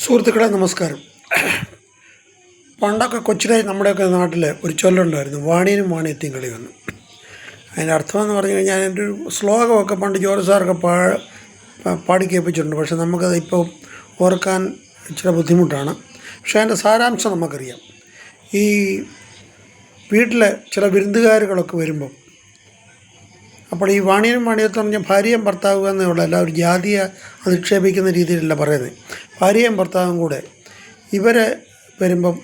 സുഹൃത്തുക്കളെ നമസ്കാരം. പണ്ടൊക്കെ കൊച്ചിലെ നമ്മുടെയൊക്കെ നാട്ടിൽ ഒരു ചൊല്ലുണ്ടായിരുന്നു, വാണിയനും വാണിയത്തെയും കളി വന്നു. അതിൻ്റെ അർത്ഥമെന്ന് പറഞ്ഞു കഴിഞ്ഞാൽ അതിൻ്റെ ഒരു ശ്ലോകമൊക്കെ പണ്ട് ജോലി സാറൊക്കെ പാടി കേൾപ്പിച്ചിട്ടുണ്ട്. പക്ഷെ നമുക്കത് ഇപ്പോൾ ഓർക്കാൻ ഇച്ചിരി ബുദ്ധിമുട്ടാണ്. പക്ഷേ അതിൻ്റെ സാരാംശം നമുക്കറിയാം. ഈ വീട്ടിൽ ചില വിരുന്നുകാരുകളൊക്കെ വരുമ്പം അപ്പോൾ ഈ വാണിയനും വാണിയത്തെന്ന് പറഞ്ഞാൽ ഭാര്യയും ഭർത്താവ് എന്നുള്ള അല്ല, ഒരു ജാതിയെ അധിക്ഷേപിക്കുന്ന രീതിയിലല്ല പറയുന്നത്. ഭാര്യയും ഭർത്താവും കൂടെ ഇവരെ വരുമ്പം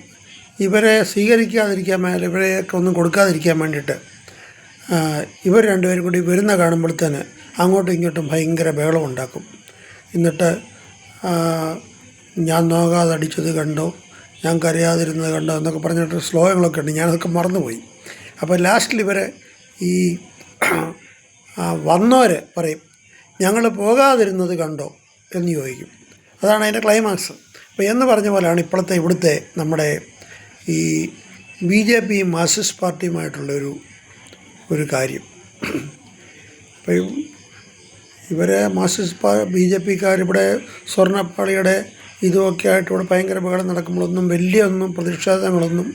ഇവരെ സ്വീകരിക്കാതിരിക്കാൻ മേലെ ഇവരെയൊക്കെ ഒന്നും കൊടുക്കാതിരിക്കാൻ വേണ്ടിയിട്ട് ഇവർ രണ്ടുപേരും കൂടി വരുന്ന കാണുമ്പോഴത്തേന് അങ്ങോട്ടും ഇങ്ങോട്ടും ഭയങ്കര ബഹളം ഉണ്ടാക്കും. എന്നിട്ട് ഞാൻ നോക്കാതെ അടിച്ചത് കണ്ടോ, ഞാൻ കരയാതിരുന്നത് കണ്ടോ എന്നൊക്കെ പറഞ്ഞിട്ട് ശ്ലോകങ്ങളൊക്കെ ഉണ്ട്. ഞാനതൊക്കെ മറന്നുപോയി. അപ്പോൾ ലാസ്റ്റിൽ ഇവരെ ഈ വന്നവർ പറയും, ഞങ്ങൾ പോകാതിരുന്നത് കണ്ടോ എന്ന് ചോദിക്കും. അതാണ് അതിൻ്റെ ക്ലൈമാക്സ്. അപ്പോൾ എന്ന് പറഞ്ഞ പോലെയാണ് ഇപ്പോഴത്തെ ഇവിടുത്തെ നമ്മുടെ ഈ BJP മാർക്സിസ്റ്റ് പാർട്ടിയുമായിട്ടുള്ളൊരു കാര്യം. അപ്പോൾ ഇവരെ BJPക്കാർ ഇവിടെ സ്വർണ്ണപ്പാളിയുടെ ഇതുമൊക്കെ ആയിട്ട് ഇവിടെ ഭയങ്കര ബഹളം നടക്കുമ്പോഴൊന്നും വലിയൊന്നും പ്രതിഷേധങ്ങളൊന്നും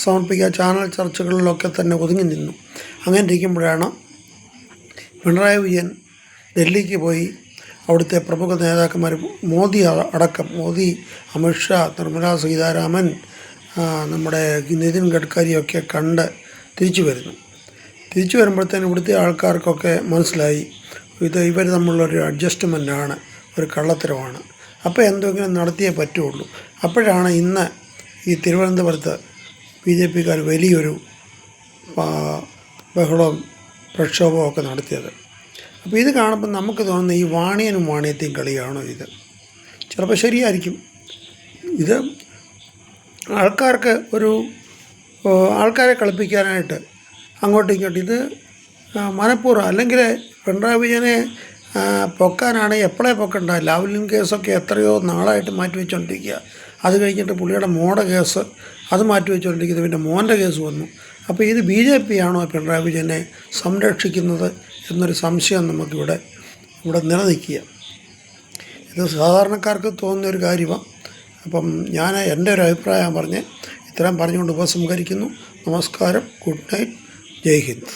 സമർപ്പിക്കുക ചാനൽ ചർച്ചകളിലൊക്കെ തന്നെ ഒതുങ്ങി നിന്നു. അങ്ങനെ ഇരിക്കുമ്പോഴാണ് പിണറായി വിജയൻ ഡൽഹിക്ക് പോയി അവിടുത്തെ പ്രമുഖ നേതാക്കന്മാർ മോദി, അമിത്ഷാ, നിർമ്മലാ സീതാരാമൻ, നമ്മുടെ നിതിൻ ഗഡ്കരിയൊക്കെ കണ്ട് തിരിച്ചു വരുമ്പോഴത്തേനും ഇവിടുത്തെ ആൾക്കാർക്കൊക്കെ മനസ്സിലായി ഇവർ തമ്മിലുള്ളൊരു അഡ്ജസ്റ്റ്മെൻറ്റാണ്, ഒരു കള്ളത്തരമാണ്. അപ്പോൾ എന്തെങ്കിലും നടത്തിയേ പറ്റുള്ളൂ. അപ്പോഴാണ് ഇന്ന് ഈ തിരുവനന്തപുരത്ത് BJPക്കാർ വലിയൊരു ബഹളവും പ്രക്ഷോഭവും ഒക്കെ നടത്തിയത്. അപ്പോൾ ഇത് കാണുമ്പോൾ നമുക്ക് തോന്നുന്നത് ഈ വാണിയനും വാണിയത്തെയും കളിയാണോ ഇത്? ചിലപ്പോൾ ശരിയായിരിക്കും. ഇത് ആൾക്കാരെ കളിപ്പിക്കാനായിട്ട് അങ്ങോട്ടും ഇങ്ങോട്ടും ഇത് മനഃപൂർവ്വം. അല്ലെങ്കിൽ പിണറായി വിജയനെ പൊക്കാനാണ് എപ്പോഴേ പൊക്കണ്ട. ലാവ്ലിൻ കേസൊക്കെ എത്രയോ നാളായിട്ട് മാറ്റി വെച്ചുകൊണ്ടിരിക്കുക. അത് കഴിഞ്ഞിട്ട് പുള്ളിയുടെ മോടെ കേസ് അത് മാറ്റി വെച്ചുകൊണ്ടിരിക്കുന്നത്, പിന്നെ മോൻ്റെ കേസ് വന്നു. അപ്പോൾ ഇത് BJP ആണോ പിണറായി വിജയനെ സംരക്ഷിക്കുന്നത് എന്നൊരു സംശയം നമുക്കിവിടെ നിലനിൽക്കുക. ഇത് സാധാരണക്കാർക്ക് തോന്നുന്നൊരു കാര്യമാണ്. അപ്പം ഞാൻ എൻ്റെ ഒരു അഭിപ്രായം ഇത്രയും പറഞ്ഞുകൊണ്ട് ഉപസംഹരിക്കുന്നു. നമസ്കാരം, ഗുഡ് നൈറ്റ്, ജയ് ഹിന്ദ്.